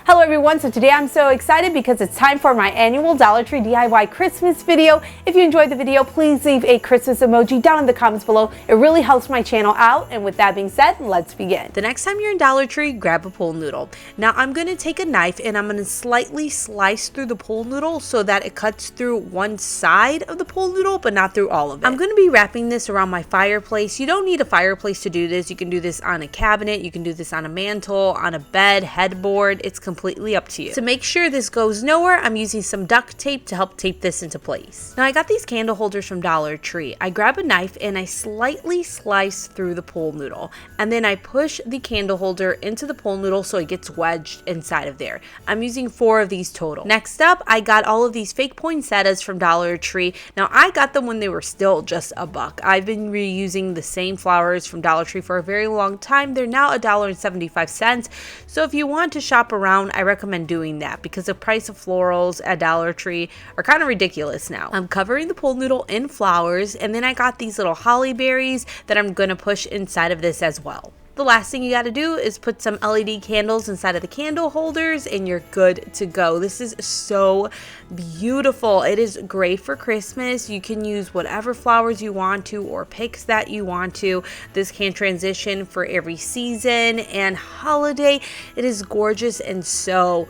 Hello everyone, so today I'm so excited because it's time for my annual Dollar Tree DIY Christmas video. If you enjoyed the video, please leave a Christmas emoji down in the comments below. It really helps my channel out, and with that being said, let's begin. The next time you're in Dollar Tree, grab a pool noodle. Now I'm going to take a knife and I'm going to slightly slice through the pool noodle so that it cuts through one side of the pool noodle but not through all of it. I'm going to be wrapping this around my fireplace. You don't need a fireplace to do this. You can do this on a cabinet, you can do this on a mantle, on a bed, headboard. It's completely up to you. To make sure this goes nowhere, I'm using some duct tape to help tape this into place. Now I got these candle holders from Dollar Tree. I grab a knife and I slightly slice through the pool noodle, and then I push the candle holder into the pool noodle so it gets wedged inside of there. I'm using 4 of these total. Next up, I got all of these fake poinsettias from Dollar Tree. Now I got them when they were still just $1. I've been reusing the same flowers from Dollar Tree for a very long time. They're now $1.75. So if you want to shop around, I recommend doing that because the price of florals at Dollar Tree are kind of ridiculous now. I'm covering the pool noodle in flowers, and then I got these little holly berries that I'm going to push inside of this as well. The last thing you got to do is put some LED candles inside of the candle holders and you're good to go. This is so beautiful. It is great for Christmas. You can use whatever flowers you want to or picks that you want to. This can transition for every season and holiday. It is gorgeous and so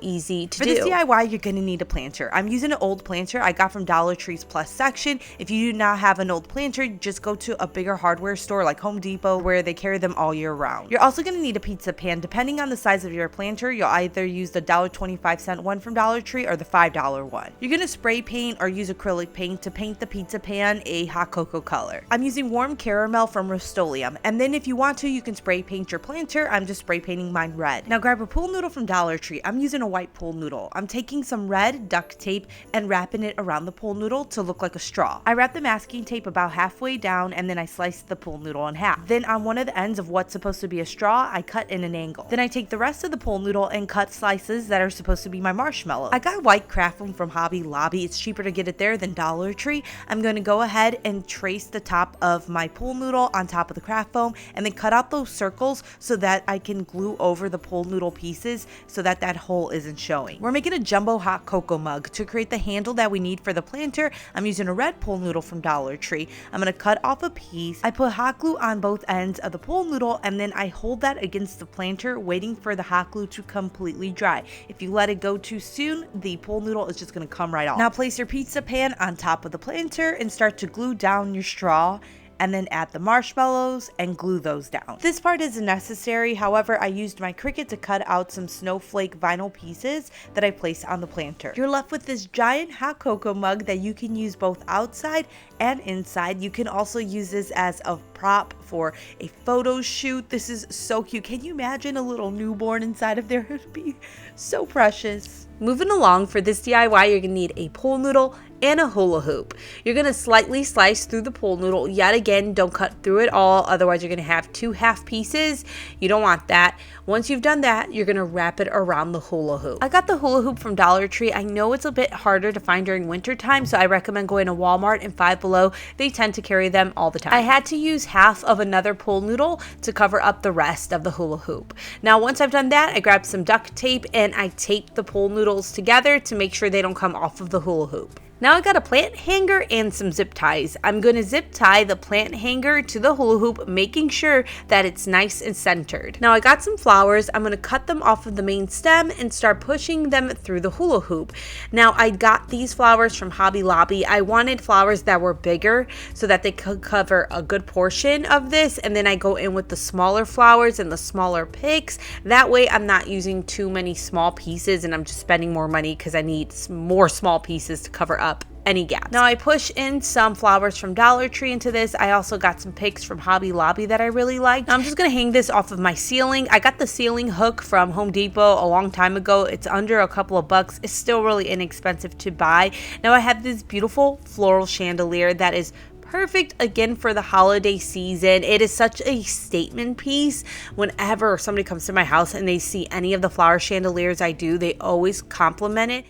easy to do. For this DIY, you're going to need a planter. I'm using an old planter I got from Dollar Tree's Plus section. If you do not have an old planter, just go to a bigger hardware store like Home Depot where they carry them all year round. You're also going to need a pizza pan. Depending on the size of your planter, you'll either use the $1.25 one from Dollar Tree or the $5 one. You're going to spray paint or use acrylic paint to paint the pizza pan a hot cocoa color. I'm using warm caramel from Rust-Oleum, and then if you want to, you can spray paint your planter. I'm just spray painting mine red. Now grab a pool noodle from Dollar Tree. I'm using a white pool noodle. I'm taking some red duct tape and wrapping it around the pool noodle to look like a straw. I wrap the masking tape about halfway down, and then I slice the pool noodle in half. Then on one of the ends of what's supposed to be a straw, I cut in an angle. Then I take the rest of the pool noodle and cut slices that are supposed to be my marshmallows. I got white craft foam from Hobby Lobby. It's cheaper to get it there than Dollar Tree. I'm going to go ahead and trace the top of my pool noodle on top of the craft foam and then cut out those circles so that I can glue over the pool noodle pieces so that that hole isn't showing. We're making a jumbo hot cocoa mug. To create the handle that we need for the planter, I'm using a red pool noodle from Dollar Tree. I'm going to cut off a piece. I put hot glue on both ends of the pool noodle, and then I hold that against the planter, waiting for the hot glue to completely dry. If you let it go too soon, the pool noodle is just going to come right off. Now place your pizza pan on top of the planter and start to glue down your straw, and then add the marshmallows and glue those down. This part isn't necessary, however, I used my Cricut to cut out some snowflake vinyl pieces that I placed on the planter. You're left with this giant hot cocoa mug that you can use both outside and inside. You can also use this as a prop for a photo shoot. This is so cute. Can you imagine a little newborn inside of there? It would be so precious. Moving along, for this DIY, you're gonna need a pool noodle and a hula hoop. You're gonna slightly slice through the pool noodle. Yet again, don't cut through it all, otherwise you're gonna have 2 half pieces. You don't want that. Once you've done that, you're gonna wrap it around the hula hoop. I got the hula hoop from Dollar Tree. I know it's a bit harder to find during winter time, so I recommend going to Walmart and Five Below. They tend to carry them all the time. I had to use half of another pool noodle to cover up the rest of the hula hoop. Now once I've done that, I grabbed some duct tape and I taped the pool noodles together to make sure they don't come off of the hula hoop. Now I got a plant hanger and some zip ties. I'm going to zip tie the plant hanger to the hula hoop, making sure that it's nice and centered. Now I got some flowers. I'm going to cut them off of the main stem and start pushing them through the hula hoop. Now I got these flowers from Hobby Lobby. I wanted flowers that were bigger so that they could cover a good portion of this, and then I go in with the smaller flowers and the smaller picks. That way I'm not using too many small pieces and I'm just spending more money because I need more small pieces to cover up any gaps. Now I push in some flowers from Dollar Tree into this. I also got some picks from Hobby Lobby that I really liked. Now I'm just gonna hang this off of my ceiling. I got the ceiling hook from Home Depot a long time ago. It's under a couple of bucks. It's still really inexpensive to buy. Now I have this beautiful floral chandelier that is perfect again for the holiday season. It is such a statement piece. Whenever somebody comes to my house and they see any of the flower chandeliers I do, they always compliment it.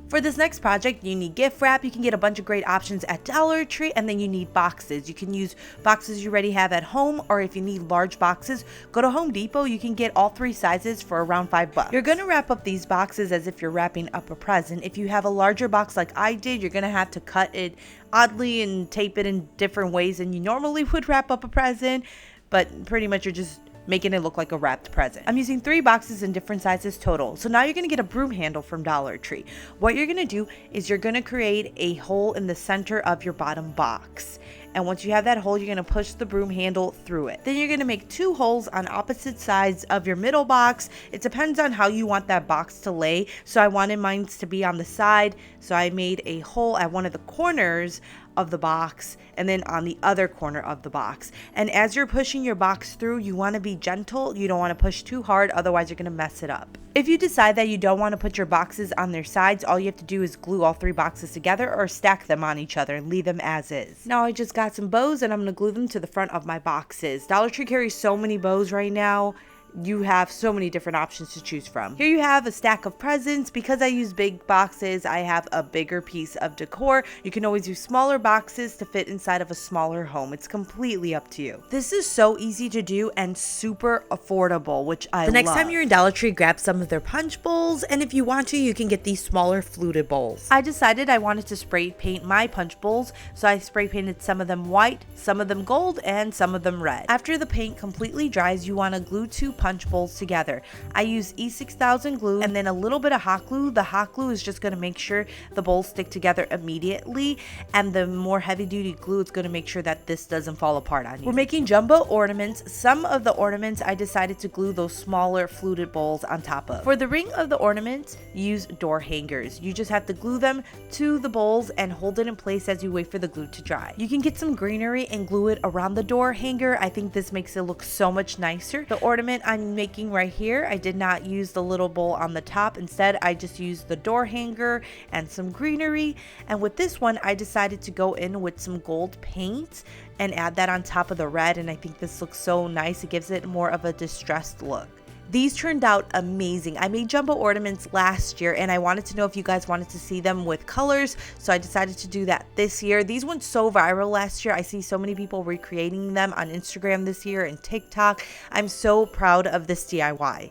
For this next project, you need gift wrap. You can get a bunch of great options at Dollar Tree, and then you need boxes. You can use boxes you already have at home, or if you need large boxes, go to Home Depot. You can get all 3 sizes for around $5. You're gonna wrap up these boxes as if you're wrapping up a present. If you have a larger box like I did, you're gonna have to cut it oddly and tape it in different ways than you normally would wrap up a present, but pretty much you're just making it look like a wrapped present. I'm using 3 boxes in different sizes total. So now you're gonna get a broom handle from Dollar Tree. What you're gonna do is you're gonna create a hole in the center of your bottom box. And once you have that hole, you're gonna push the broom handle through it. Then you're gonna make 2 holes on opposite sides of your middle box. It depends on how you want that box to lay. So I wanted mine to be on the side. So I made a hole at one of the corners of the box and then on the other corner of the box. And as you're pushing your box through, you want to be gentle. You don't want to push too hard, otherwise you're going to mess it up. If you decide that you don't want to put your boxes on their sides, all you have to do is glue all 3 boxes together or stack them on each other and leave them as is. Now I just got some bows and I'm going to glue them to the front of my boxes. Dollar Tree carries so many bows right now. You have so many different options to choose from. Here you have a stack of presents. Because I use big boxes, I have a bigger piece of decor. You can always use smaller boxes to fit inside of a smaller home. It's completely up to you. This is so easy to do and super affordable, which I love. The next time you're in Dollar Tree, grab some of their punch bowls, and if you want to, you can get these smaller fluted bowls. I decided I wanted to spray paint my punch bowls, so I spray painted some of them white, some of them gold, and some of them red. After the paint completely dries, you want to glue 2 punch bowls together. I use E6000 glue and then a little bit of hot glue. The hot glue is just going to make sure the bowls stick together immediately, and the more heavy duty glue is going to make sure that this doesn't fall apart on you. We're making jumbo ornaments. Some of the ornaments I decided to glue those smaller fluted bowls on top of. For the ring of the ornaments, use door hangers. You just have to glue them to the bowls and hold it in place as you wait for the glue to dry. You can get some greenery and glue it around the door hanger. I think this makes it look so much nicer. The ornament I'm making right here, I did not use the little bowl on the top. Instead, I just used the door hanger and some greenery. And with this one, I decided to go in with some gold paint and add that on top of the red. And I think this looks so nice. It gives it more of a distressed look. These turned out amazing. I made jumbo ornaments last year and I wanted to know if you guys wanted to see them with colors, so I decided to do that this year. These went so viral last year. I see so many people recreating them on Instagram this year and TikTok. I'm so proud of this DIY.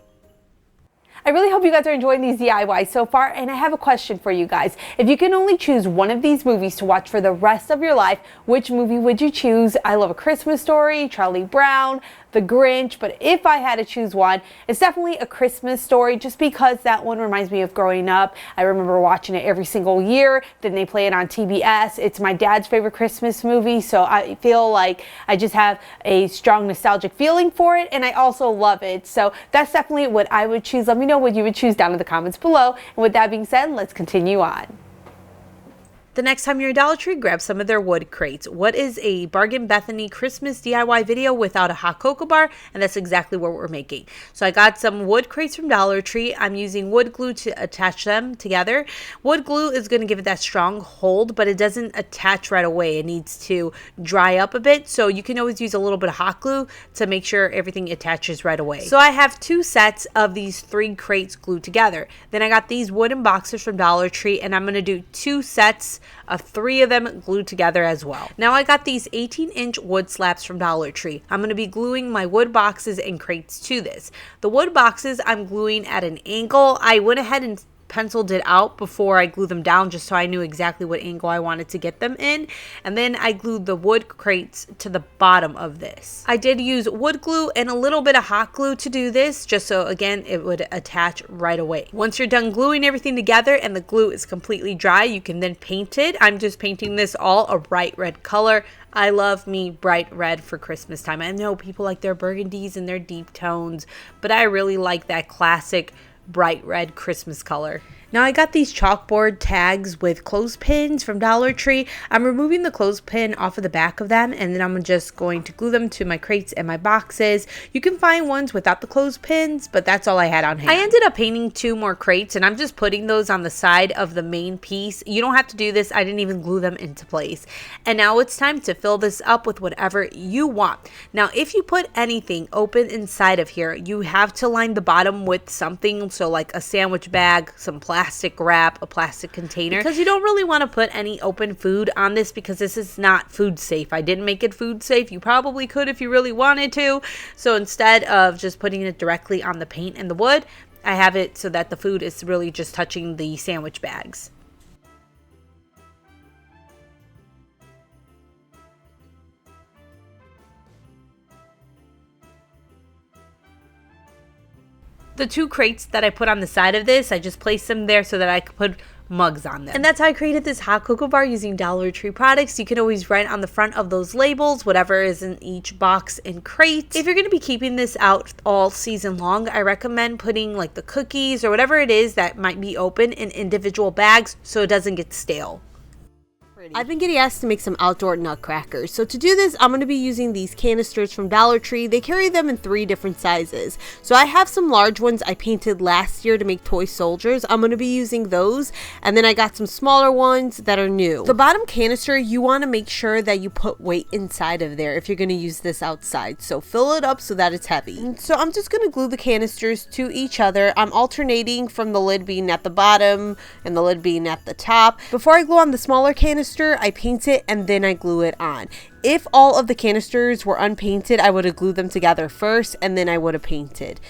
I really hope you guys are enjoying these DIYs so far, and I have a question for you guys. If you can only choose one of these movies to watch for the rest of your life, which movie would you choose? I love A Christmas Story, Charlie Brown, The Grinch, but if I had to choose one, it's definitely A Christmas Story, just because that one reminds me of growing up. I remember watching it every single year. Then they play it on TBS. It's my dad's favorite Christmas movie, so I feel like I just have a strong nostalgic feeling for it, and I also love it. So that's definitely what I would choose. Let me know what you would choose down in the comments below. And with that being said, let's continue on. The next time you're at Dollar Tree, grab some of their wood crates. What is a Bargain Bethany Christmas DIY video without a hot cocoa bar? And that's exactly what we're making. So I got some wood crates from Dollar Tree. I'm using wood glue to attach them together. Wood glue is going to give it that strong hold, but it doesn't attach right away. It needs to dry up a bit. So you can always use a little bit of hot glue to make sure everything attaches right away. So I have 2 sets of these 3 crates glued together. Then I got these wooden boxes from Dollar Tree, and I'm going to do 2 sets of 3 of them glued together as well. Now I got these 18-inch wood slabs from Dollar Tree. I'm going to be gluing my wood boxes and crates to this. The wood boxes I'm gluing at an angle. I went ahead and penciled it out before I glued them down, just so I knew exactly what angle I wanted to get them in. And then I glued the wood crates to the bottom of this. I did use wood glue and a little bit of hot glue to do this, just so again it would attach right away. Once you're done gluing everything together and the glue is completely dry, you can then paint it. I'm just painting this all a bright red color. I love me bright red for Christmas time. I know people like their burgundies and their deep tones, but I really like that classic bright red Christmas color. Now I got these chalkboard tags with clothespins from Dollar Tree. I'm removing the clothespin off of the back of them, and then I'm just going to glue them to my crates and my boxes. You can find ones without the clothespins, but that's all I had on hand. I ended up painting 2 more crates, and I'm just putting those on the side of the main piece. You don't have to do this. I didn't even glue them into place. And now it's time to fill this up with whatever you want. Now, if you put anything open inside of here, you have to line the bottom with something, so like a sandwich bag, some plastic, plastic wrap, a plastic container, because you don't really want to put any open food on this because this is not food safe. I didn't make it food safe. You probably could if you really wanted to. So instead of just putting it directly on the paint and the wood, I have it so that the food is really just touching the sandwich bags. The 2 crates that I put on the side of this, I just placed them there so that I could put mugs on them. And that's how I created this hot cocoa bar using Dollar Tree products. You can always write on the front of those labels whatever is in each box and crate. If you're going to be keeping this out all season long, I recommend putting like the cookies or whatever it is that might be open in individual bags so it doesn't get stale. I've been getting asked to make some outdoor nutcrackers. So to do this, I'm going to be using these canisters from Dollar Tree. They carry them in 3 different sizes. So I have some large ones I painted last year to make toy soldiers. I'm going to be using those. And then I got some smaller ones that are new. The bottom canister, you want to make sure that you put weight inside of there if you're going to use this outside. So fill it up so that it's heavy. And so I'm just going to glue the canisters to each other. I'm alternating from the lid being at the bottom and the lid being at the top. Before I glue on the smaller canister, I paint it and then I glue it on. If all of the canisters were unpainted, I would have glued them together first and then I would have painted.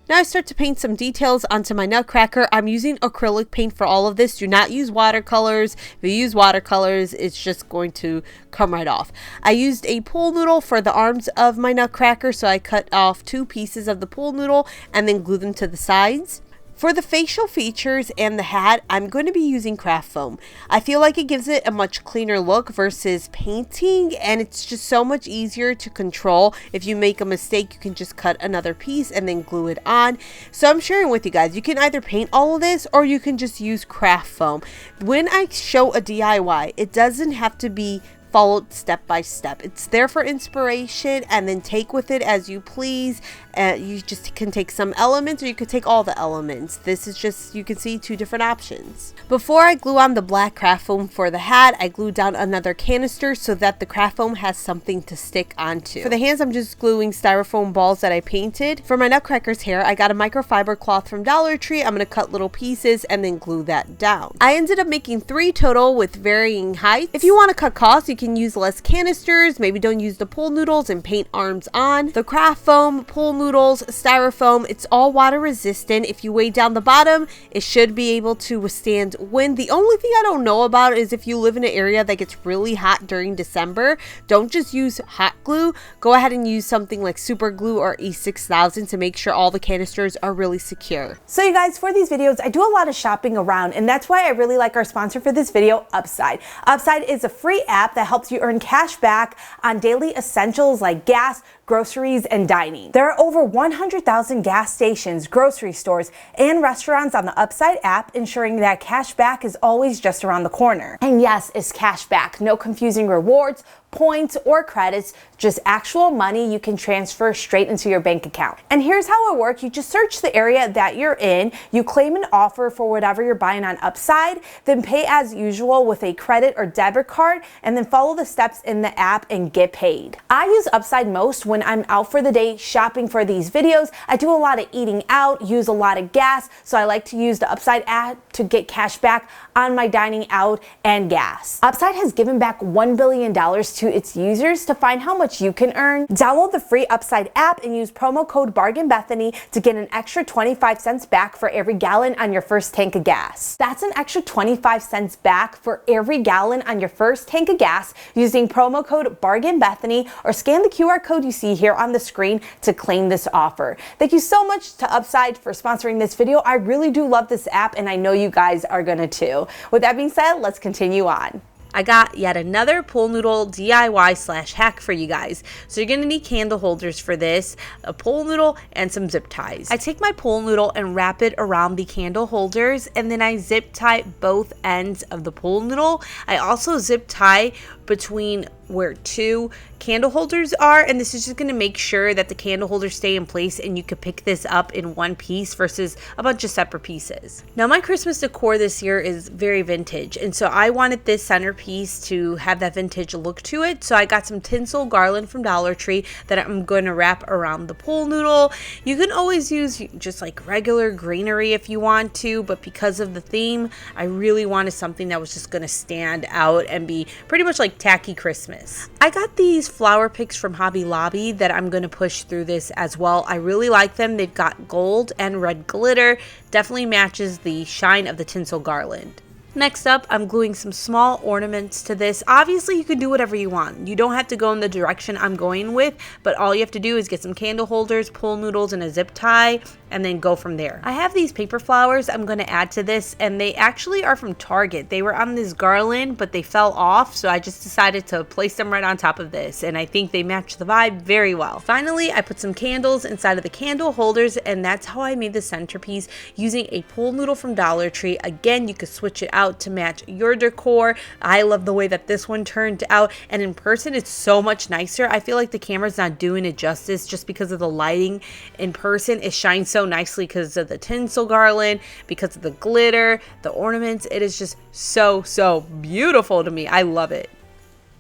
Now I start to paint some details onto my nutcracker. I'm using acrylic paint for all of this. Do not use watercolors. If you use watercolors, it's just going to come right off. I used a pool noodle for the arms of my nutcracker, so I cut off 2 pieces of the pool noodle and then glue them to the sides. For the facial features and the hat, I'm going to be using craft foam. I feel like it gives it a much cleaner look versus painting, and it's just so much easier to control. If you make a mistake, you can just cut another piece and then glue it on. So I'm sharing with you guys, you can either paint all of this or you can just use craft foam. When I show a DIY, it doesn't have to be followed step by step. It's there for inspiration and then take with it as you please. You just can take some elements or you could take all the elements. This is just, you can see 2 different options. Before I glue on the black craft foam for the hat, I glue down another canister so that the craft foam has something to stick onto. For the hands, I'm just gluing styrofoam balls that I painted. For my nutcracker's hair, I got a microfiber cloth from Dollar Tree. I'm going to cut little pieces and then glue that down. I ended up making 3 total with varying heights. If you want to cut costs, you can use less canisters. Maybe don't use the pool noodles and paint arms on. The craft foam, pool noodles, styrofoam, it's all water resistant. If you weigh down the bottom, it should be able to withstand wind. The only thing I don't know about is if you live in an area that gets really hot during December, don't just use hot glue. Go ahead and use something like super glue or E6000 to make sure all the canisters are really secure. So you guys, for these videos, I do a lot of shopping around, and that's why I really like our sponsor for this video, Upside. Upside is a free app that helps you earn cash back on daily essentials like gas, groceries, and dining. There are over 100,000 gas stations, grocery stores, and restaurants on the Upside app, ensuring that cash back is always just around the corner. And yes, it's cash back. No confusing rewards, points, or credits, just actual money you can transfer straight into your bank account. And here's how it works. You just search the area that you're in, you claim an offer for whatever you're buying on Upside, then pay as usual with a credit or debit card, and then follow the steps in the app and get paid. I use Upside most when I'm out for the day shopping for these videos. I do a lot of eating out, use a lot of gas, so I like to use the Upside app to get cash back on my dining out and gas. Upside has given back $1 billion to its users. To find how much you can earn, download the free Upside app and use promo code BargainBethany to get an extra 25 cents back for every gallon on your first tank of gas. That's an extra 25 cents back for every gallon on your first tank of gas using promo code BargainBethany, or scan the QR code you see here on the screen to claim this offer. Thank you so much to Upside for sponsoring this video. I really do love this app, and I know you guys are gonna too. With that being said, let's continue on. I got yet another pool noodle DIY / hack for you guys. So you're going to need candle holders for this, a pool noodle, and some zip ties. I take my pool noodle and wrap it around the candle holders, and then I zip tie both ends of the pool noodle. I also zip tie between where 2 candle holders are, and this is just going to make sure that the candle holders stay in place and you could pick this up in one piece versus a bunch of separate pieces. Now my Christmas decor this year is very vintage, and so I wanted this centerpiece to have that vintage look to it, so I got some tinsel garland from Dollar Tree that I'm going to wrap around the pool noodle. You can always use just like regular greenery if you want to, but because of the theme, I really wanted something that was just going to stand out and be pretty much like tacky Christmas. I got these flower picks from Hobby Lobby that I'm going to push through this as well. I really like them. They've got gold and red glitter. Definitely matches the shine of the tinsel garland. Next up, I'm gluing some small ornaments to this. Obviously, you can do whatever you want. You don't have to go in the direction I'm going with, but all you have to do is get some candle holders, pool noodles, and a zip tie, and then go from there. I have these paper flowers I'm going to add to this, and they actually are from Target. They were on this garland, but they fell off, so I just decided to place them right on top of this, and I think they match the vibe very well. Finally, I put some candles inside of the candle holders, and that's how I made the centerpiece using a pool noodle from Dollar Tree. Again, you could switch it out to match your decor. I love the way that this one turned out, and in person it's so much nicer. I feel like the camera's not doing it justice just because of the lighting. In person it shines so nicely because of the tinsel garland, because of the glitter, the ornaments. It is just so beautiful to me. I love it.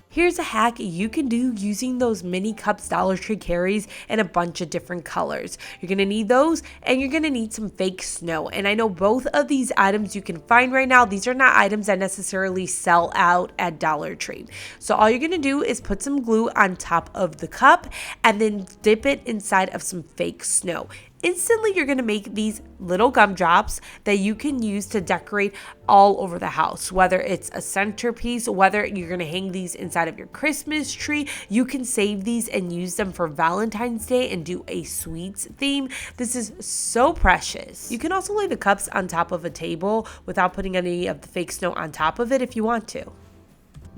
Here's a hack you can do using those mini cups Dollar Tree carries in a bunch of different colors. You're going to need those, and you're going to need some fake snow. And I know both of these items you can find right now. These are not items that necessarily sell out at Dollar Tree. So all you're going to do is put some glue on top of the cup and then dip it inside of some fake snow. Instantly, you're going to make these little gumdrops that you can use to decorate all over the house, whether it's a centerpiece, whether you're going to hang these inside of your Christmas tree. You can save these and use them for Valentine's Day and do a sweets theme. This is so precious. You can also lay the cups on top of a table without putting any of the fake snow on top of it if you want to.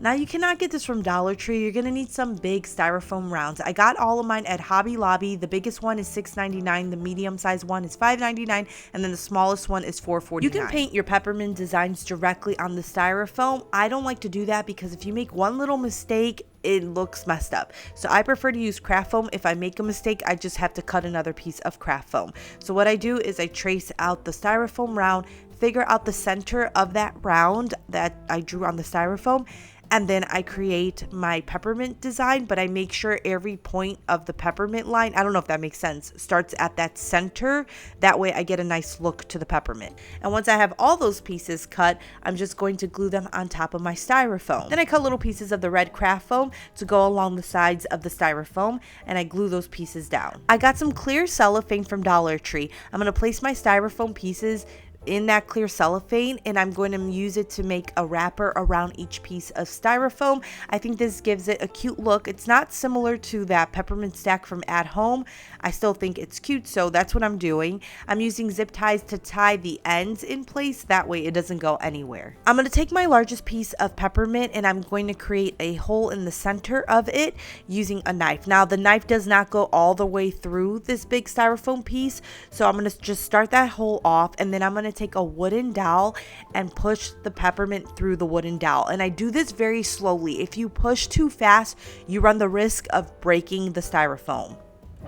Now, you cannot get this from Dollar Tree. You're going to need some big styrofoam rounds. I got all of mine at Hobby Lobby. The biggest one is $6.99, the medium-sized one is $5.99, and then the smallest one is $4.49. You can paint your peppermint designs directly on the styrofoam. I don't like to do that because if you make one little mistake, it looks messed up. So I prefer to use craft foam. If I make a mistake, I just have to cut another piece of craft foam. So what I do is I trace out the styrofoam round, figure out the center of that round that I drew on the styrofoam, and then I create my peppermint design, but I make sure every point of the peppermint line, I don't know if that makes sense, starts at that center. That way I get a nice look to the peppermint. And once I have all those pieces cut, I'm just going to glue them on top of my styrofoam. Then I cut little pieces of the red craft foam to go along the sides of the styrofoam, and I glue those pieces down. I got some clear cellophane from Dollar Tree. I'm going to place my styrofoam pieces in that clear cellophane, and I'm going to use it to make a wrapper around each piece of styrofoam. I think this gives it a cute look. It's not similar to that peppermint stack from At Home. I still think it's cute, so that's what I'm doing. I'm using zip ties to tie the ends in place. That way it doesn't go anywhere. I'm going to take my largest piece of peppermint and I'm going to create a hole in the center of it using a knife. Now, the knife does not go all the way through this big styrofoam piece, so I'm going to just start that hole off, and then I'm going to take a wooden dowel and push the peppermint through the wooden dowel. And I do this very slowly. If you push too fast, you run the risk of breaking the styrofoam.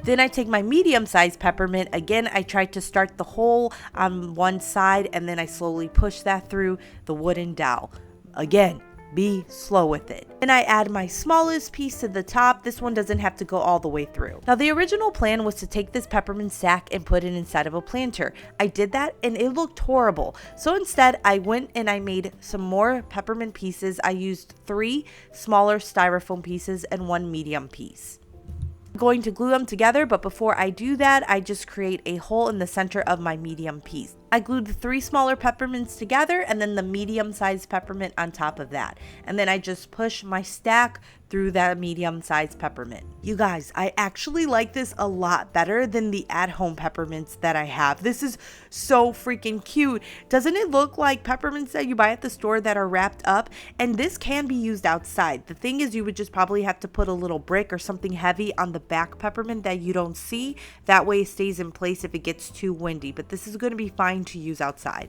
Then I take my medium-sized peppermint. Again, I try to start the hole on one side, and then I slowly push that through the wooden dowel. Again, be slow with it. And I add my smallest piece to the top. This one doesn't have to go all the way through. Now, the original plan was to take this peppermint stack and put it inside of a planter. I did that and it looked horrible. So instead, I went and I made some more peppermint pieces. I used 3 smaller styrofoam pieces and 1 medium piece. I'm going to glue them together, but before I do that, I just create a hole in the center of my medium piece. I glued the 3 smaller peppermints together and then the medium-sized peppermint on top of that. And then I just push my stack through that medium-sized peppermint. You guys, I actually like this a lot better than the at-home peppermints that I have. This is so freaking cute. Doesn't it look like peppermints that you buy at the store that are wrapped up? And this can be used outside. The thing is, you would just probably have to put a little brick or something heavy on the back peppermint that you don't see. That way it stays in place if it gets too windy. But this is going to be fine to use outside.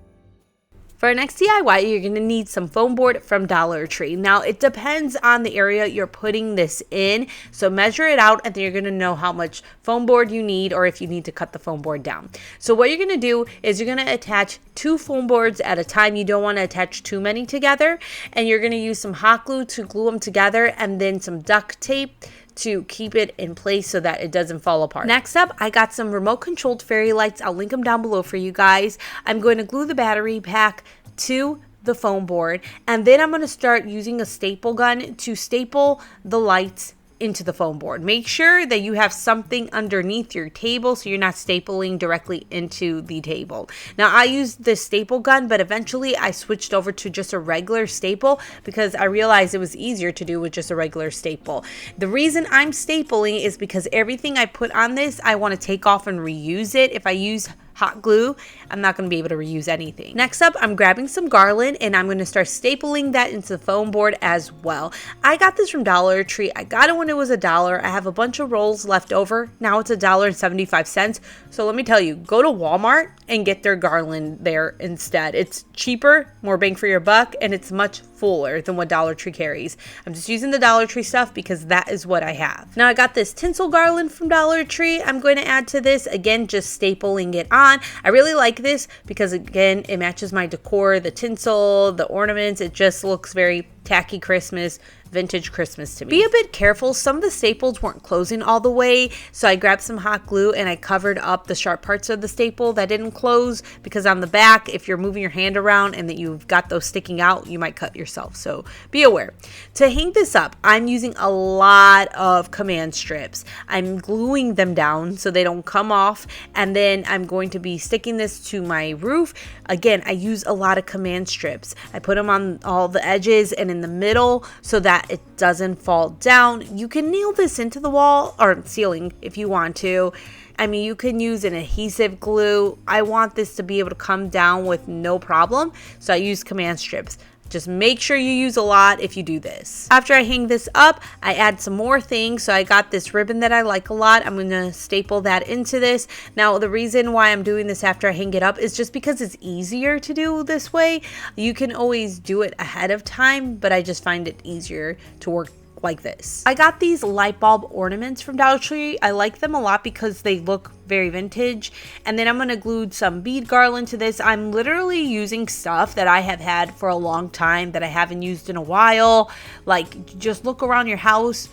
For our next DIY, you're going to need some foam board from Dollar Tree. Now, it depends on the area you're putting this in, so measure it out and then you're going to know how much foam board you need or if you need to cut the foam board down. So what you're going to do is you're going to attach 2 foam boards at a time. You don't want to attach too many together, and you're going to use some hot glue to glue them together and then some duct tape to keep it in place so that it doesn't fall apart. Next up, I got some remote controlled fairy lights. I'll link them down below for you guys. I'm going to glue the battery pack to the foam board, and then I'm going to start using a staple gun to staple the lights into the foam board. Make sure that you have something underneath your table so you're not stapling directly into the table. Now, I used this staple gun, but eventually I switched over to just a regular staple because I realized it was easier to do with just a regular staple. The reason I'm stapling is because everything I put on this, I want to take off and reuse it. If I use hot glue, I'm not going to be able to reuse anything. Next up, I'm grabbing some garland and I'm going to start stapling that into the foam board as well. I got this from Dollar Tree. I got it when it was $1. I have a bunch of rolls left over. Now it's $1.75. So let me tell you, go to Walmart and get their garland there instead. It's cheaper, more bang for your buck, and it's much fuller than what Dollar Tree carries. I'm just using the Dollar Tree stuff because that is what I have. Now I got this tinsel garland from Dollar Tree. I'm going to add to this, again, just stapling it on. I really like this because, again, it matches my decor, the tinsel, the ornaments. It just looks very tacky Christmas, vintage Christmas to me. Be a bit careful. Some of the staples weren't closing all the way, so I grabbed some hot glue and I covered up the sharp parts of the staple that didn't close, because on the back, if you're moving your hand around and that you've got those sticking out, you might cut yourself, so be aware. To hang this up, I'm using a lot of command strips. I'm gluing them down so they don't come off, and then I'm going to be sticking this to my roof. Again, I use a lot of command strips. I put them on all the edges and in the middle so that it doesn't fall down. You can nail this into the wall or ceiling if you want to. I mean, you can use an adhesive glue. I want this to be able to come down with no problem, so I use command strips. Just make sure you use a lot if you do this. After I hang this up, I add some more things. So I got this ribbon that I like a lot. I'm gonna staple that into this. Now, the reason why I'm doing this after I hang it up is just because it's easier to do this way. You can always do it ahead of time, but I just find it easier to work like this. I got these light bulb ornaments from Dollar Tree. I like them a lot because they look very vintage. And then I'm going to glue some bead garland to this. I'm literally using stuff that I have had for a long time that I haven't used in a while. Like, just look around your house,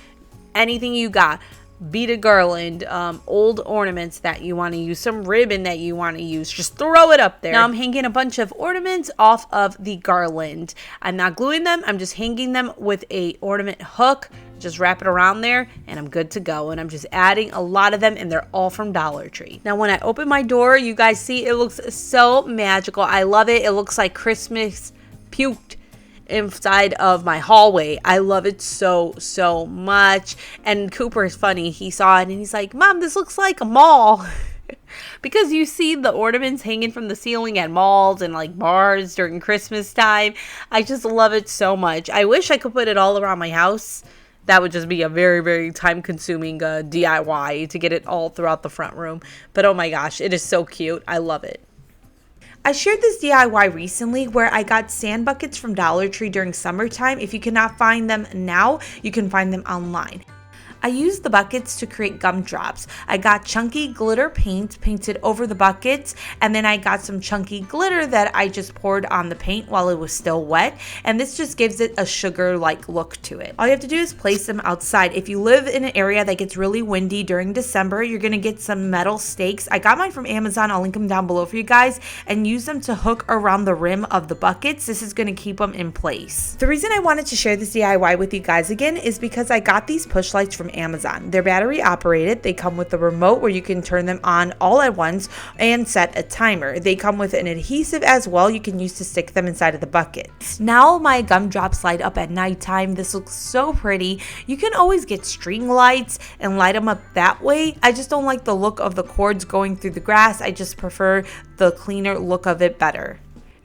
anything you got. Beaded garland, old ornaments that you want to use, some ribbon that you want to use, just throw it up there. Now I'm hanging a bunch of ornaments off of the garland. I'm not gluing them, I'm just hanging them with a ornament hook. Just wrap it around there and I'm good to go. And I'm just adding a lot of them, and they're all from Dollar Tree. Now when I open my door, you guys see it looks so magical. I love it. It looks like Christmas puked inside of my hallway. I love it so much. And Cooper is funny. He saw it and he's like, "Mom, this looks like a mall." Because you see the ornaments hanging from the ceiling at malls and like bars during Christmas time. I just love it so much. I wish I could put it all around my house. That would just be a very time consuming DIY to get it all throughout the front room. But oh my gosh, it is so cute. I love it. I shared this DIY recently where I got sand buckets from Dollar Tree during summertime. If you cannot find them now, you can find them online. I used the buckets to create gumdrops. I got chunky glitter paint painted over the buckets, and then I got some chunky glitter that I just poured on the paint while it was still wet, and this just gives it a sugar-like look to it. All you have to do is place them outside. If you live in an area that gets really windy during December, you're gonna get some metal stakes. I got mine from Amazon. I'll link them down below for you guys, and use them to hook around the rim of the buckets. This is gonna keep them in place. The reason I wanted to share this DIY with you guys again is because I got these push lights from Amazon. They're battery operated. They come with a remote where you can turn them on all at once and set a timer. They come with an adhesive as well you can use to stick them inside of the buckets. Now my gumdrops light up at nighttime. This looks so pretty. You can always get string lights and light them up that way. I just don't like the look of the cords going through the grass. I just prefer the cleaner look of it better.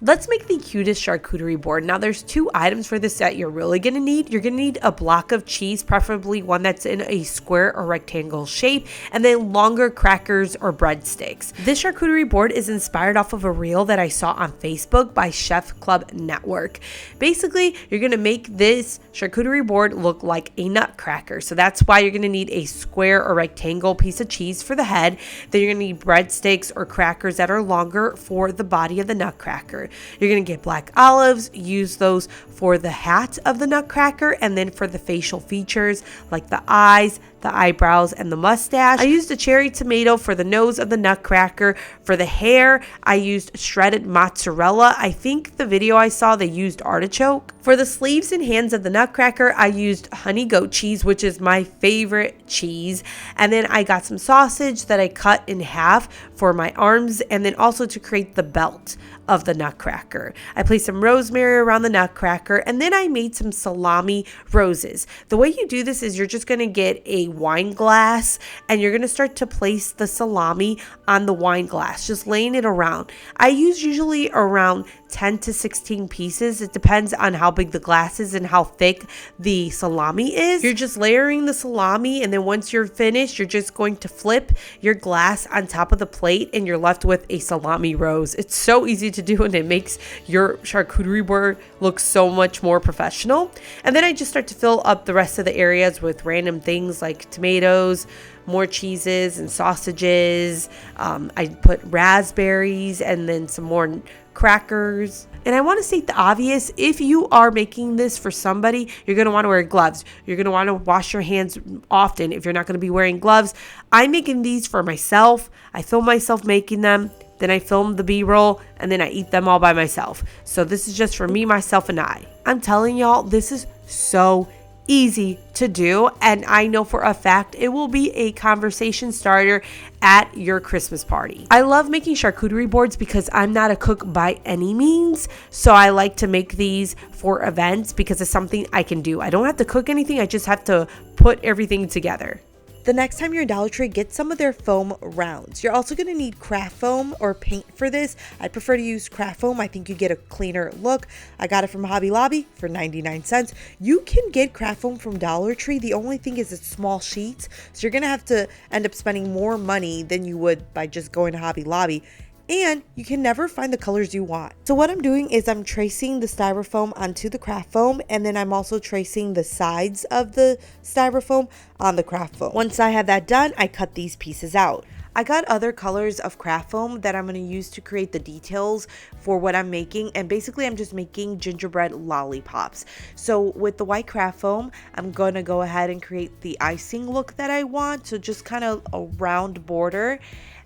Let's make the cutest charcuterie board. Now there's 2 items for this set you're really gonna need. You're gonna need a block of cheese, preferably one that's in a square or rectangle shape, and then longer crackers or breadsticks. This charcuterie board is inspired off of a reel that I saw on Facebook by Chef Club Network. Basically, you're gonna make this charcuterie board look like a nutcracker. So that's why you're gonna need a square or rectangle piece of cheese for the head. Then you're gonna need breadsticks or crackers that are longer for the body of the nutcracker. You're going to get black olives, use those for the hat of the nutcracker, and then for the facial features like the eyes, the eyebrows, and the mustache. I used a cherry tomato for the nose of the nutcracker. For the hair, I used shredded mozzarella. I think the video I saw, they used artichoke. For the sleeves and hands of the nutcracker, I used honey goat cheese, which is my favorite cheese. And then I got some sausage that I cut in half for my arms, and then also to create the belt of the nutcracker. I placed some rosemary around the nutcracker, and then I made some salami roses. The way you do this is you're just going to get a wine glass, and you're going to start to place the salami on the wine glass, just laying it around. I use usually around 10 to 16 pieces. It depends on how big the glass is and how thick the salami is. You're just layering the salami, and then once you're finished, you're just going to flip your glass on top of the plate, and you're left with a salami rose. It's so easy to do, and it makes your charcuterie board look so much more professional. And then I just start to fill up the rest of the areas with random things like tomatoes, more cheeses and sausages. I put raspberries and then some more crackers. And I want to state the obvious: if you are making this for somebody, you're going to want to wear gloves. You're going to want to wash your hands often if you're not going to be wearing gloves. I'm making these for myself. I film myself making them. Then I film the B-roll, and then I eat them all by myself. So this is just for me, myself, and I. I'm telling y'all, this is so easy to do, and I know for a fact it will be a conversation starter at your Christmas party. I love making charcuterie boards because I'm not a cook by any means, so I like to make these for events because it's something I can do. I don't have to cook anything, I just have to put everything together. The next time you're in Dollar Tree, get some of their foam rounds. You're also going to need craft foam or paint for this. I prefer to use craft foam. I think you get a cleaner look. I got it from Hobby Lobby for 99 cents. You can get craft foam from Dollar Tree. The only thing is it's small sheets, so you're going to have to end up spending more money than you would by just going to Hobby Lobby. And you can never find the colors you want. So what I'm doing is I'm tracing the styrofoam onto the craft foam, and then I'm also tracing the sides of the styrofoam on the craft foam. Once I have that done, I cut these pieces out. I got other colors of craft foam that I'm going to use to create the details for what I'm making, and basically I'm just making gingerbread lollipops. So with the white craft foam, I'm going to go ahead and create the icing look that I want, so just kind of a round border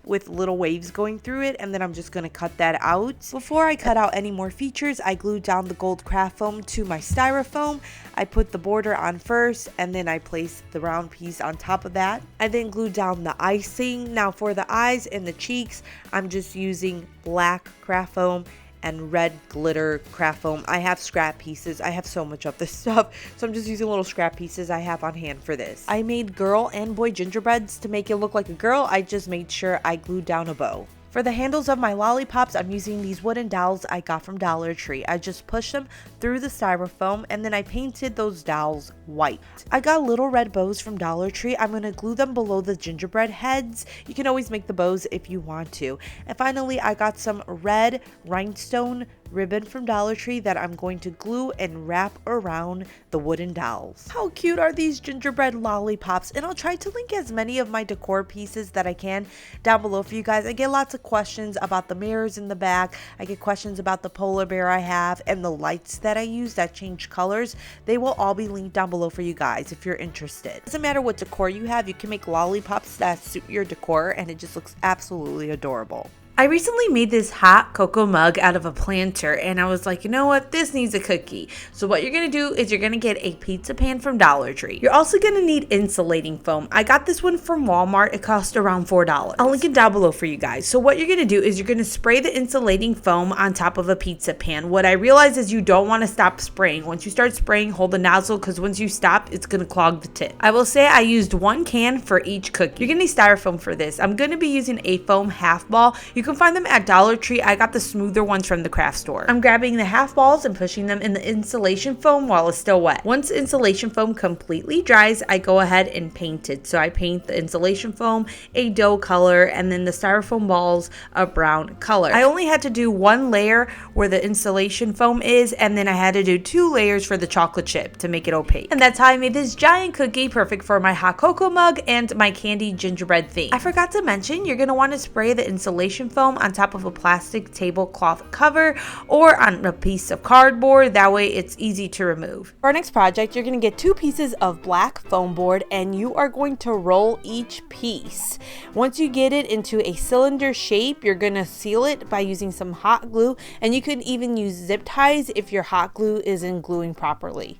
with little waves going through it, and then I'm just going to cut that out. Before I cut out any more features, I glued down the gold craft foam to my styrofoam. I put the border on first, and then I placed the round piece on top of that. I then glued down the icing. Now for the eyes and the cheeks, I'm just using black craft foam and red glitter craft foam. I have scrap pieces. I have so much of this stuff, so I'm just using little scrap pieces I have on hand for this. I made girl and boy gingerbreads to make it look like a girl. I just made sure I glued down a bow. For the handles of my lollipops, I'm using these wooden dowels I got from Dollar Tree. I just pushed them through the styrofoam, and then I painted those dowels white. I got little red bows from Dollar Tree. I'm going to glue them below the gingerbread heads. You can always make the bows if you want to. And finally, I got some red rhinestone ribbon from Dollar Tree that I'm going to glue and wrap around the wooden dowels. How cute are these gingerbread lollipops? And I'll try to link as many of my decor pieces that I can down below for you guys. I get lots of questions about the mirrors in the back. I get questions about the polar bear I have and the lights that I use that change colors. They will all be linked down below for you guys if you're interested. Doesn't matter what decor you have, you can make lollipops that suit your decor, and it just looks absolutely adorable. I recently made this hot cocoa mug out of a planter, and I was like, you know what, this needs a cookie. So what you're going to do is you're going to get a pizza pan from Dollar Tree. You're also going to need insulating foam. I got this one from Walmart. It cost around $4. I'll link it down below for you guys. So what you're going to do is you're going to spray the insulating foam on top of a pizza pan. What I realized is you don't want to stop spraying. Once you start spraying, hold the nozzle, because once you stop, it's going to clog the tip. I will say I used 1 can for each cookie. You're going to need styrofoam for this. I'm going to be using a foam half ball. You can find them at Dollar Tree. I got the smoother ones from the craft store. I'm grabbing the half balls and pushing them in the insulation foam while it's still wet. Once the insulation foam completely dries, I go ahead and paint it. So I paint the insulation foam a dough color and then the styrofoam balls a brown color. I only had to do one layer where the insulation foam is, and then I had to do 2 layers for the chocolate chip to make it opaque. And that's how I made this giant cookie, perfect for my hot cocoa mug and my candy gingerbread theme. I forgot to mention, you're going to want to spray the insulation foam on top of a plastic tablecloth cover or on a piece of cardboard. That way it's easy to remove. For our next project, you're going to get 2 pieces of black foam board and you are going to roll each piece. Once you get it into a cylinder shape, you're going to seal it by using some hot glue, and you can even use zip ties if your hot glue isn't gluing properly.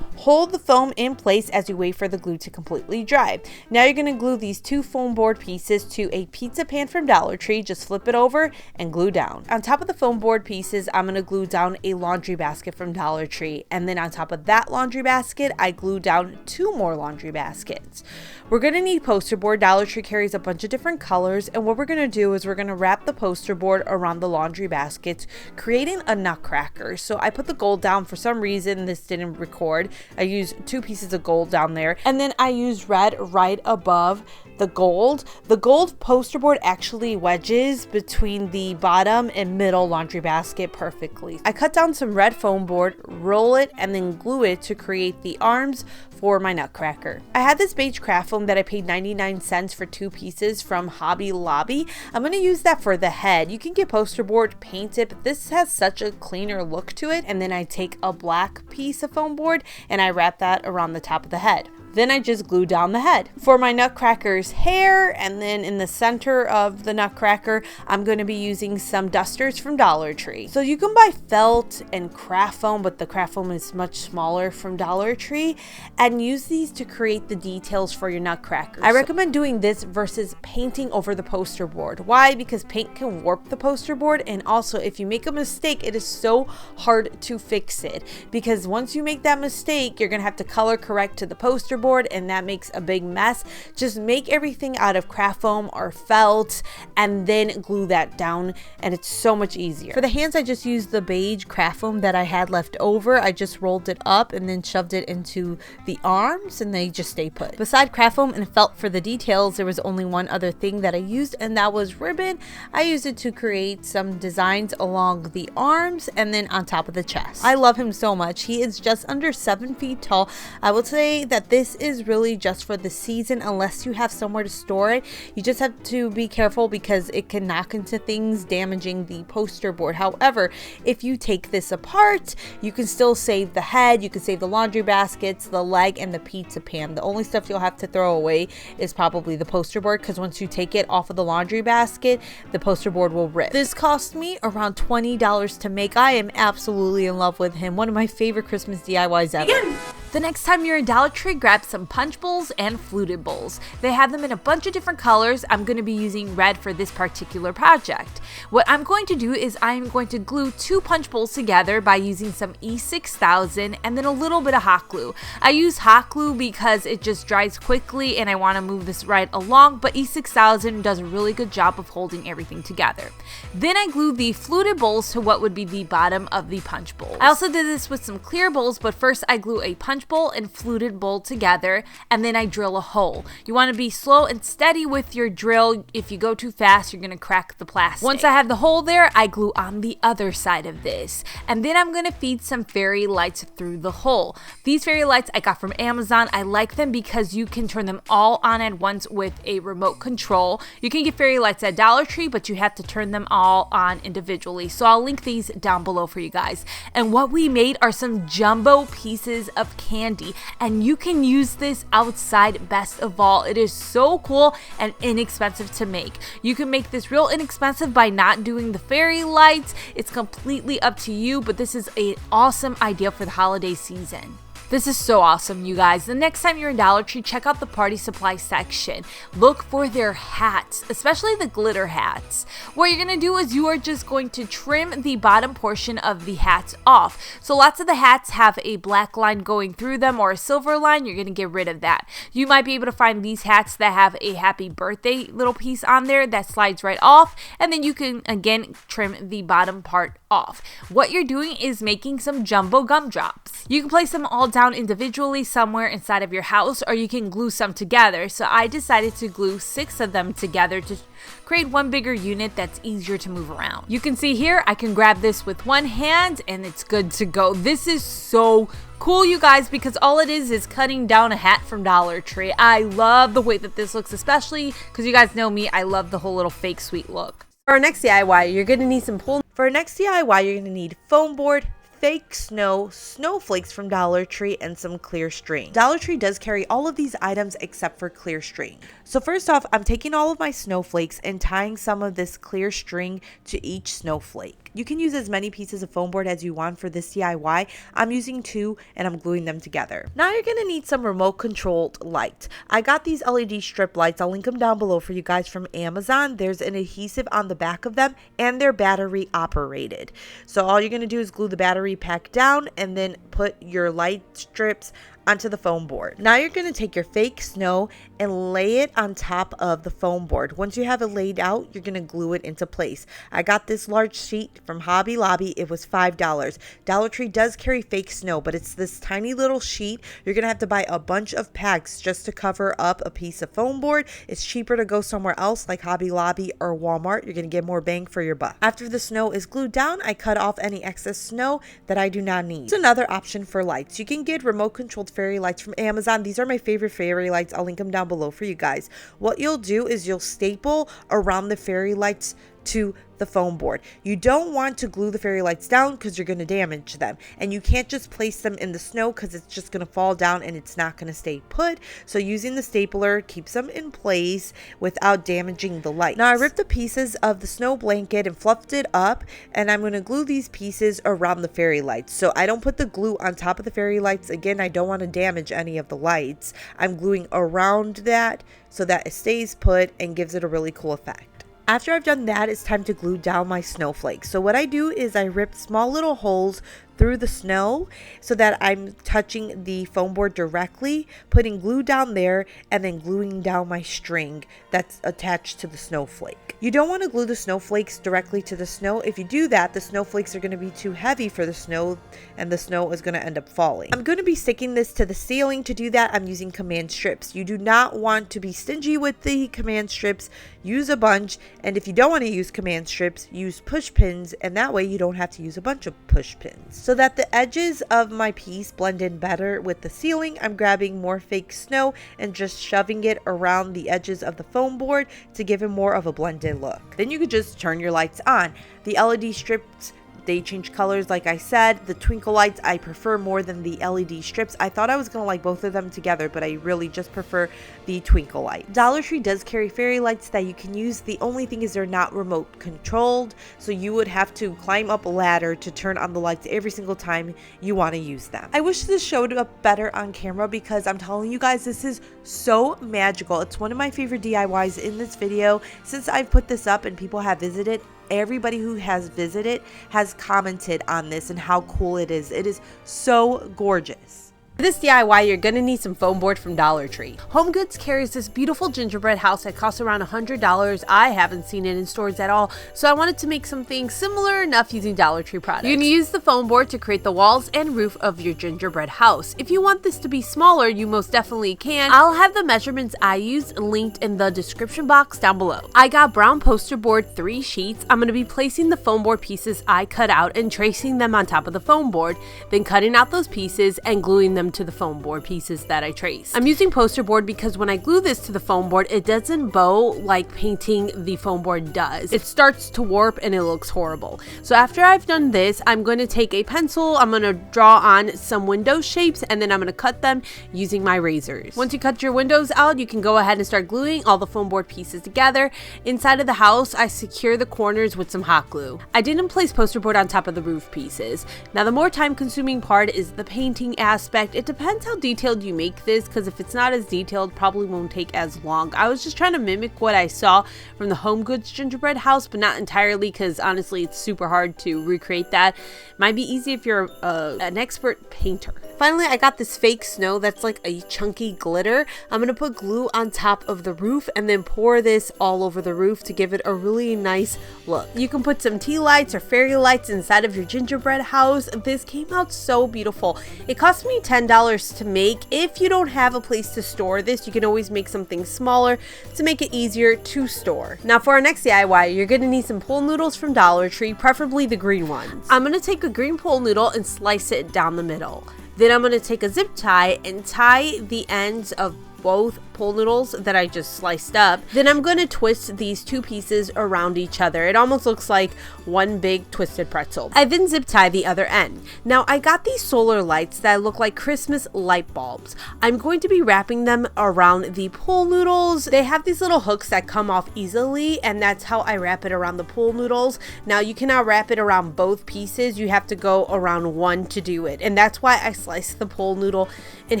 Hold the foam in place as you wait for the glue to completely dry. Now you're going to glue these 2 foam board pieces to a pizza pan from Dollar Tree. Just flip it over and glue down. On top of the foam board pieces, I'm going to glue down a laundry basket from Dollar Tree. And then on top of that laundry basket, I glue down 2 more laundry baskets. We're going to need poster board. Dollar Tree carries a bunch of different colors. And what we're going to do is we're going to wrap the poster board around the laundry baskets, creating a nutcracker. So I put the gold down. For some reason, this didn't record. I used 2 pieces of gold down there, and then I used red right above the gold. The gold poster board actually wedges between the bottom and middle laundry basket perfectly. I cut down some red foam board, roll it, and then glue it to create the arms for my nutcracker. I had this beige craft foam that I paid 99 cents for 2 pieces from Hobby Lobby. I'm going to use that for the head. You can get poster board, paint it, but this has such a cleaner look to it. And then I take a black piece of foam board and I wrap that around the top of the head. Then I just glue down the head. For my nutcracker's hair, and then in the center of the nutcracker, I'm going to be using some dusters from Dollar Tree. So you can buy felt and craft foam, but the craft foam is much smaller from Dollar Tree, and use these to create the details for your nutcracker. I recommend doing this versus painting over the poster board. Why? Because paint can warp the poster board, and also if you make a mistake, it is so hard to fix it, because once you make that mistake, you're going to have to color correct to the poster board, and that makes a big mess. Just make everything out of craft foam or felt and then glue that down, and it's so much easier. For the hands, I just used the beige craft foam that I had left over. I just rolled it up and then shoved it into the arms, and they just stay put. Beside craft foam and felt for the details, there was only one other thing that I used, and that was ribbon. I used it to create some designs along the arms and then on top of the chest. I love him so much. He is just under 7 feet tall. I would say that this is really just for the season unless you have somewhere to store it. You just have to be careful because it can knock into things, damaging the poster board. However, if you take this apart, you can still save the head, you can save the laundry baskets, the leg, and the pizza pan. The only stuff you'll have to throw away is probably the poster board, because once you take it off of the laundry basket, the poster board will rip. This cost me around $20 to make. I am absolutely in love with him. One of my favorite Christmas DIYs ever. The next time you're in Dollar Tree, grab some punch bowls and fluted bowls. They have them in a bunch of different colors. I'm going to be using red for this particular project. What I'm going to do is I'm going to glue 2 punch bowls together by using some E6000 and then a little bit of hot glue. I use hot glue because it just dries quickly and I want to move this right along, but E6000 does a really good job of holding everything together. Then I glue the fluted bowls to what would be the bottom of the punch bowl. I also did this with some clear bowls, but first I glue a punch bowl and fluted bowl together, and then I drill a hole. You want to be slow and steady with your drill. If you go too fast, you're going to crack the plastic. Once I have the hole there, I glue on the other side of this, and then I'm going to feed some fairy lights through the hole. These fairy lights I got from Amazon. I like them because you can turn them all on at once with a remote control. You can get fairy lights at Dollar Tree, but you have to turn them all on individually. So I'll link these down below for you guys. And what we made are some jumbo pieces of candy, and you can use this outside. Best of all, it is so cool and inexpensive to make. You can make this real inexpensive by not doing the fairy lights. It's completely up to you, but this is an awesome idea for the holiday season. This is so awesome, you guys. The next time you're in Dollar Tree, check out the party supply section. Look for their hats, especially the glitter hats. What you're gonna do is you are just going to trim the bottom portion of the hats off. So lots of the hats have a black line going through them or a silver line. You're gonna get rid of that. You might be able to find these hats that have a happy birthday little piece on there that slides right off, and then you can again trim the bottom part off. What you're doing is making some jumbo gumdrops. You can place them all down individually somewhere inside of your house, or you can glue some together. So I decided to glue 6 of them together to create one bigger unit that's easier to move around. You can see here I can grab this with one hand and it's good to go. This is so cool, you guys, because all it is cutting down a hat from Dollar Tree. I love the way that this looks, especially because you guys know me, I love the whole little fake sweet look. For our next DIY, you're gonna need some pull. For our next DIY, you're going to need foam board, fake snow, snowflakes from Dollar Tree, and some clear string. Dollar Tree does carry all of these items except for clear string. So first off, I'm taking all of my snowflakes and tying some of this clear string to each snowflake. You can use as many pieces of foam board as you want for this DIY. I'm using 2 and I'm gluing them together. Now you're going to need some remote controlled lights. I got these LED strip lights. I'll link them down below for you guys from Amazon. There's an adhesive on the back of them and they're battery operated. So all you're going to do is glue the battery pack down and then put your light strips onto the foam board. Now you're going to take your fake snow and lay it on top of the foam board. Once you have it laid out, you're going to glue it into place. I got this large sheet from Hobby Lobby. It was $5. Dollar Tree does carry fake snow, but it's this tiny little sheet. You're going to have to buy a bunch of packs just to cover up a piece of foam board. It's cheaper to go somewhere else like Hobby Lobby or Walmart. You're going to get more bang for your buck. After the snow is glued down, I cut off any excess snow that I do not need. It's another option for lights. You can get remote controlled fairy lights from Amazon. These are my favorite fairy lights. I'll link them down below for you guys. What you'll do is you'll staple around the fairy lights to the foam board. You don't want to glue the fairy lights down because you're going to damage them, and you can't just place them in the snow because it's just going to fall down and it's not going to stay put. So using the stapler keeps them in place without damaging the lights. Now I ripped the pieces of the snow blanket and fluffed it up, and I'm going to glue these pieces around the fairy lights. So I don't put the glue on top of the fairy lights. Again, I don't want to damage any of the lights. I'm gluing around that so that it stays put and gives it a really cool effect. After I've done that, it's time to glue down my snowflakes. So what I do is I rip small little holes through the snow so that I'm touching the foam board directly, putting glue down there, and then gluing down my string that's attached to the snowflake. You don't want to glue the snowflakes directly to the snow. If you do that, the snowflakes are going to be too heavy for the snow and the snow is going to end up falling. I'm going to be sticking this to the ceiling. To do that, I'm using command strips. You do not want to be stingy with the command strips. Use a bunch, and if you don't want to use command strips, use push pins, and that way you don't have to use a bunch of push pins. So that the edges of my piece blend in better with the ceiling, I'm grabbing more fake snow and just shoving it around the edges of the foam board to give it more of a blended look. Then you could just turn your lights on. The LED strips, they change colors like I said. The twinkle lights I prefer more than the LED strips. I thought I was going to like both of them together, but I really just prefer the twinkle light. Dollar Tree does carry fairy lights that you can use. The only thing is they're not remote controlled, so you would have to climb up a ladder to turn on the lights every single time you want to use them. I wish this showed up better on camera because I'm telling you guys, this is so magical. It's one of my favorite DIYs in this video. Since I've put this up and people have visited, everybody who has visited has commented on this and how cool it is. It is so gorgeous. For this DIY, you're going to need some foam board from Dollar Tree. Home Goods carries this beautiful gingerbread house that costs around $100. I haven't seen it in stores at all, so I wanted to make something similar enough using Dollar Tree products. You're going to use the foam board to create the walls and roof of your gingerbread house. If you want this to be smaller, you most definitely can. I'll have the measurements I used linked in the description box down below. I got brown poster board 3 sheets. I'm going to be placing the foam board pieces I cut out and tracing them on top of the foam board, then cutting out those pieces and gluing them to the foam board pieces that I traced. I'm using poster board because when I glue this to the foam board, it doesn't bow like painting the foam board does. It starts to warp and it looks horrible. So after I've done this, I'm going to take a pencil, I'm going to draw on some window shapes, and then I'm going to cut them using my razors. Once you cut your windows out, you can go ahead and start gluing all the foam board pieces together. Inside of the house, I secure the corners with some hot glue. I didn't place poster board on top of the roof pieces. Now the more time consuming part is the painting aspect. project. It depends how detailed you make this, because if it's not as detailed, probably won't take as long. I was just trying to mimic what I saw from the Home Goods gingerbread house, but not entirely, because honestly it's super hard to recreate that. Might be easy if you're an expert painter. Finally, I got this fake snow that's like a chunky glitter. I'm gonna put glue on top of the roof and then pour this all over the roof to give it a really nice look. You can put some tea lights or fairy lights inside of your gingerbread house. This came out so beautiful. It cost me $10 to make. If you don't have a place to store this, you can always make something smaller to make it easier to store. Now for our next DIY, you're gonna need some pool noodles from Dollar Tree, preferably the green ones. I'm gonna take a green pool noodle and slice it down the middle. Then I'm going to take a zip tie and tie the ends of both pool noodles that I just sliced up. Then I'm going to twist these two pieces around each other. It almost looks like one big twisted pretzel. I then zip tie the other end. Now I got these solar lights that look like Christmas light bulbs. I'm going to be wrapping them around the pool noodles. They have these little hooks that come off easily, and that's how I wrap it around the pool noodles. Now you cannot wrap it around both pieces. You have to go around one to do it, and that's why I sliced the pool noodle in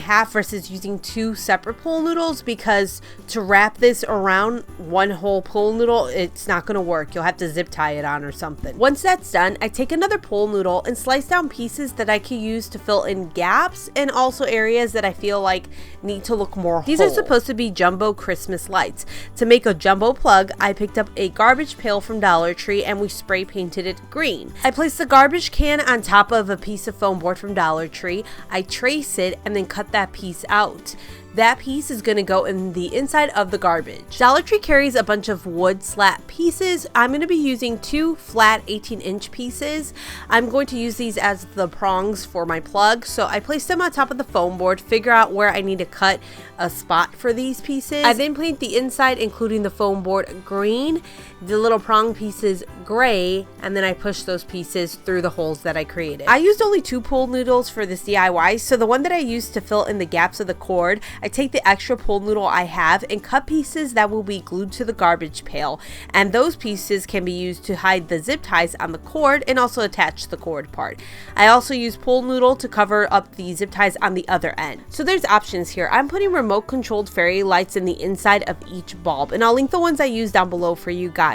half versus using two separate pool noodles, because to wrap this around one whole pool noodle, it's not going to work. You'll have to zip tie it on or something. Once that's done, I take another pool noodle and slice down pieces that I can use to fill in gaps and also areas that I feel like need to look more whole. These are supposed to be jumbo Christmas lights. To make a jumbo plug, I picked up a garbage pail from Dollar Tree and we spray painted it green. I placed the garbage can on top of a piece of foam board from Dollar Tree. I trace it and then cut that piece out. That piece is going to go in the inside of the garbage. Dollar Tree carries a bunch of wood slat pieces. I'm going to be using two flat 18-inch pieces. I'm going to use these as the prongs for my plug. So I place them on top of the foam board, figure out where I need to cut a spot for these pieces. I then paint the inside, including the foam board, green, the little prong pieces gray, and then I push those pieces through the holes that I created. I used only two pool noodles for this DIY, so the one that I used to fill in the gaps of the cord, I take the extra pool noodle I have and cut pieces that will be glued to the garbage pail, and those pieces can be used to hide the zip ties on the cord and also attach the cord part. I also use pool noodle to cover up the zip ties on the other end. So there's options here. I'm putting remote controlled fairy lights in the inside of each bulb, and I'll link the ones I use down below for you guys.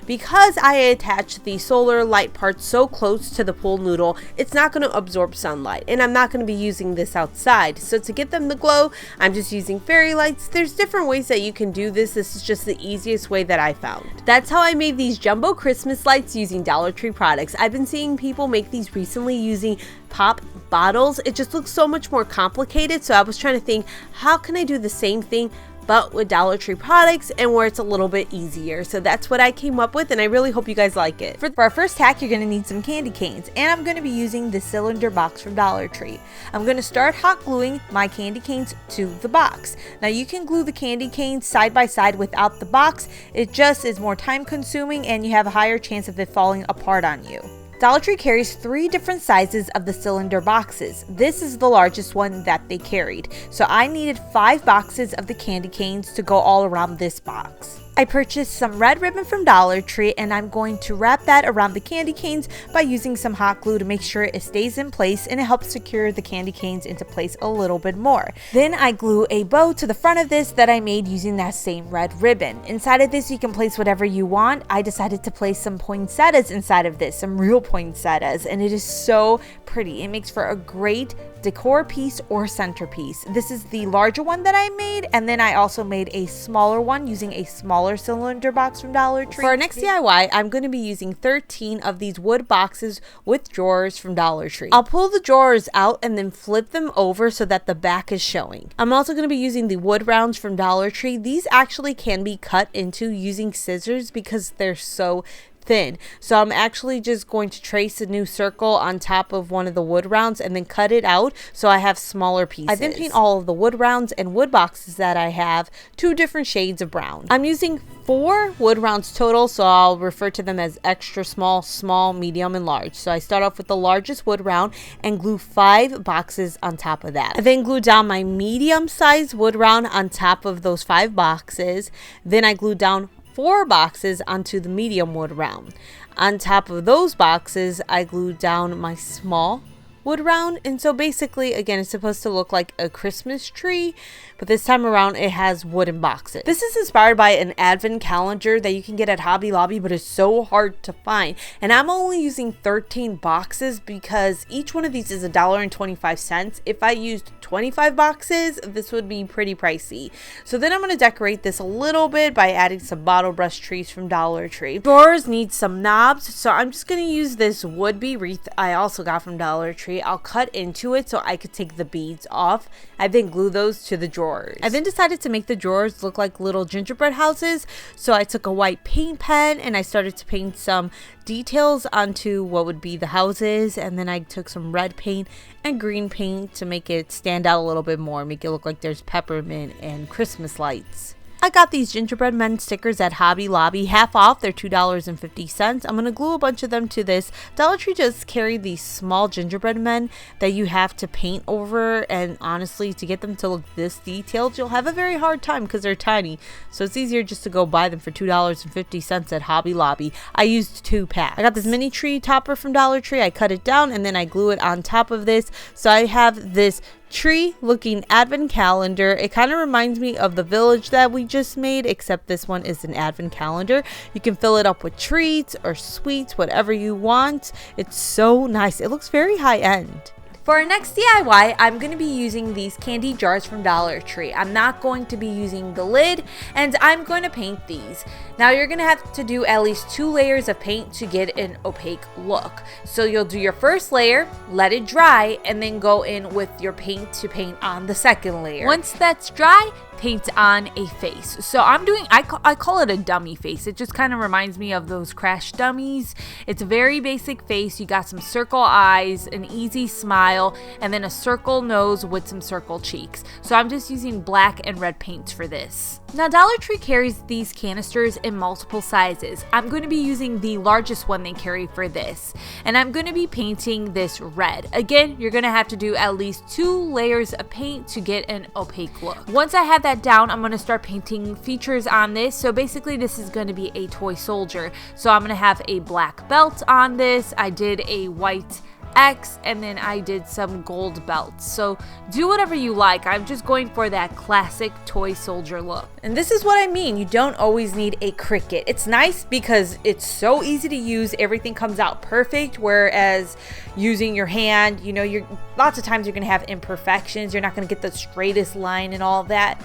Because I attached the solar light part so close to the pool noodle, it's not going to absorb sunlight, and I'm not going to be using this outside. So to get them to glow, I'm just using fairy lights. There's different ways that you can do this. This is just the easiest way that I found. That's how I made these jumbo Christmas lights using Dollar Tree products. I've been seeing people make these recently using pop bottles. It just looks so much more complicated, so I was trying to think, how can I do the same thing but with Dollar Tree products and where it's a little bit easier? So that's what I came up with, and I really hope you guys like it. For our first hack, you're going to need some candy canes, and I'm going to be using the cylinder box from Dollar Tree. I'm going to start hot gluing my candy canes to the box. Now you can glue the candy canes side by side without the box. It just is more time consuming and you have a higher chance of it falling apart on you. Dollar Tree carries 3 different sizes of the cylinder boxes. This is the largest one that they carried. So I needed 5 boxes of the candy canes to go all around this box. I purchased some red ribbon from Dollar Tree, and I'm going to wrap that around the candy canes by using some hot glue to make sure it stays in place, and it helps secure the candy canes into place a little bit more. Then I glue a bow to the front of this that I made using that same red ribbon. Inside of this you can place whatever you want. I decided to place some poinsettias inside of this, some real poinsettias, and it is so pretty. It makes for a great decor piece or centerpiece. This is the larger one that I made, and then I also made a smaller one using a smaller cylinder box from Dollar Tree. For our next DIY, I'm going to be using 13 of these wood boxes with drawers from Dollar Tree. I'll pull the drawers out and then flip them over so that the back is showing. I'm also going to be using the wood rounds from Dollar Tree. These actually can be cut into using scissors because they're so thin. So I'm actually just going to trace a new circle on top of one of the wood rounds and then cut it out so I have smaller pieces. I then paint all of the wood rounds and wood boxes that I have 2 different shades of brown. I'm using 4 wood rounds total, so I'll refer to them as extra small, small, medium, and large. So I start off with the largest wood round and glue 5 boxes on top of that. I then glue down my medium sized wood round on top of those 5 boxes. Then I glue down 4 boxes onto the medium wood round. On top of those boxes, I glued down my small wood round. And so basically, again, it's supposed to look like a Christmas tree, but this time around it has wooden boxes. This is inspired by an advent calendar that you can get at Hobby Lobby, but it's so hard to find. And I'm only using 13 boxes because each one of these is $1.25. If I used 25 boxes, this would be pretty pricey. So then I'm going to decorate this a little bit by adding some bottle brush trees from Dollar Tree. Drawers need some knobs, so I'm just going to use this would-be wreath I also got from Dollar Tree. I'll cut into it so I could take the beads off. I then glue those to the drawers. I then decided to make the drawers look like little gingerbread houses, so I took a white paint pen and I started to paint some details onto what would be the houses, and then I took some red paint and green paint to make it stand out a little bit more, make it look like there's peppermint and Christmas lights. I got these gingerbread men stickers at Hobby Lobby, half off, they're $2.50. I'm going to glue a bunch of them to this. Dollar Tree just carry these small gingerbread men that you have to paint over, and honestly, to get them to look this detailed, you'll have a very hard time because they're tiny. So it's easier just to go buy them for $2.50 at Hobby Lobby. I used 2 packs. I got this mini tree topper from Dollar Tree. I cut it down and then I glue it on top of this. So I have this tree looking advent calendar. It kind of reminds me of the village that we just made, except this one is an advent calendar. You can fill it up with treats or sweets, whatever you want. It's so nice. It looks very high end. For our next DIY, I'm going to be using these candy jars from Dollar Tree. I'm not going to be using the lid, and I'm going to paint these. Now you're going to have to do at least 2 layers of paint to get an opaque look. So you'll do your first layer, let it dry, and then go in with your paint to paint on the second layer. Once that's dry, paint on a face. So I'm doing, I call it a dummy face. It just kind of reminds me of those Crash dummies. It's a very basic face. You got some circle eyes, an easy smile, and then a circle nose with some circle cheeks. So I'm just using black and red paints for this. Now Dollar Tree carries these canisters in multiple sizes. I'm going to be using the largest one they carry for this, and I'm going to be painting this red. Again, you're going to have to do at least 2 layers of paint to get an opaque look. Once I have that down, I'm going to start painting features on this. So basically this is going to be a toy soldier. So I'm going to have a black belt on this. I did a white X, and then I did some gold belts. So do whatever you like. I'm just going for that classic toy soldier look. And this is what I mean. You don't always need a Cricut. It's nice because it's so easy to use. Everything comes out perfect. Whereas using your hand, you know, lots of times you're going to have imperfections. You're not going to get the straightest line and all that.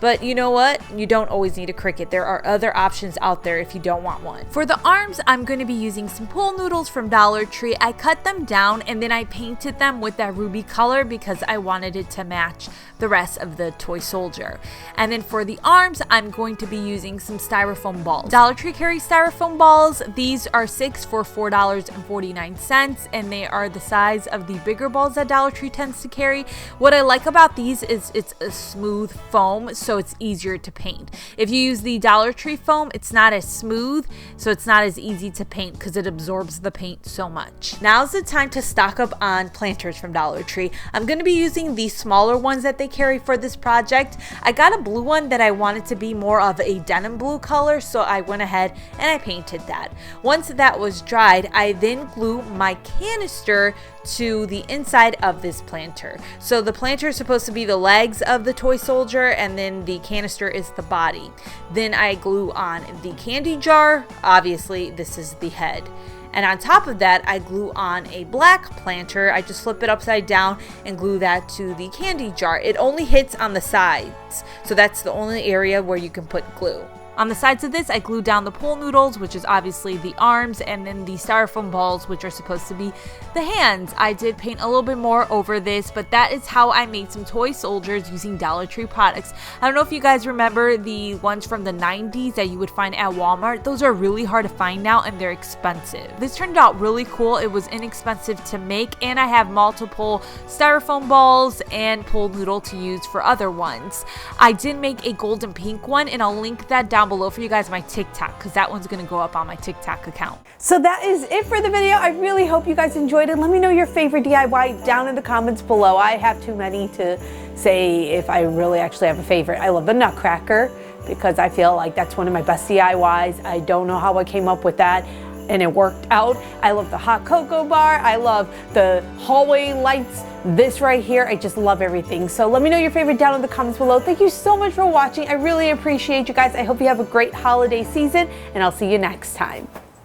But you know what? You don't always need a Cricut. There are other options out there if you don't want one. For the arms, I'm going to be using some pool noodles from Dollar Tree. I cut them down and then I painted them with that ruby color because I wanted it to match the rest of the toy soldier. And then for the arms, I'm going to be using some styrofoam balls. Dollar Tree carries styrofoam balls. These are 6 for $4.49, and they are the size of the bigger balls that Dollar Tree tends to carry. What I like about these is it's a smooth foam, so it's easier to paint. If you use the Dollar Tree foam, it's not as smooth, so it's not as easy to paint because it absorbs the paint so much. Now's the time to stock up on planters from Dollar Tree. I'm going to be using these smaller ones that they carry for this project. I got a blue one that I wanted to be more of a denim blue color, so I went ahead and I painted that. Once that was dried, I then glue my canister to the inside of this planter. So the planter is supposed to be the legs of the toy soldier, and then the canister is the body. Then I glue on the candy jar. Obviously, this is the head. And on top of that, I glue on a black planter. I just flip it upside down and glue that to the candy jar. It only hits on the sides, so that's the only area where you can put glue. On the sides of this, I glued down the pool noodles, which is obviously the arms, and then the styrofoam balls, which are supposed to be the hands. I did paint a little bit more over this, but that is how I made some toy soldiers using Dollar Tree products. I don't know if you guys remember the ones from the 90s that you would find at Walmart. Those are really hard to find now, and they're expensive. This turned out really cool. It was inexpensive to make, and I have multiple styrofoam balls and pool noodle to use for other ones. I did make a golden pink one, and I'll link that down below for you guys my TikTok, because that one's going to go up on my TikTok account. So that is it for the video. I really hope you guys enjoyed it. Let me know your favorite DIY down in the comments below. I have too many to say if I really actually have a favorite. I love the Nutcracker because I feel like that's one of my best DIYs. I don't know how I came up with that. and it worked out. I love the hot cocoa bar. I love the hallway lights. This right here, I just love everything. So let me know your favorite down in the comments below. Thank you so much for watching. I really appreciate you guys. I hope you have a great holiday season, and I'll see you next time.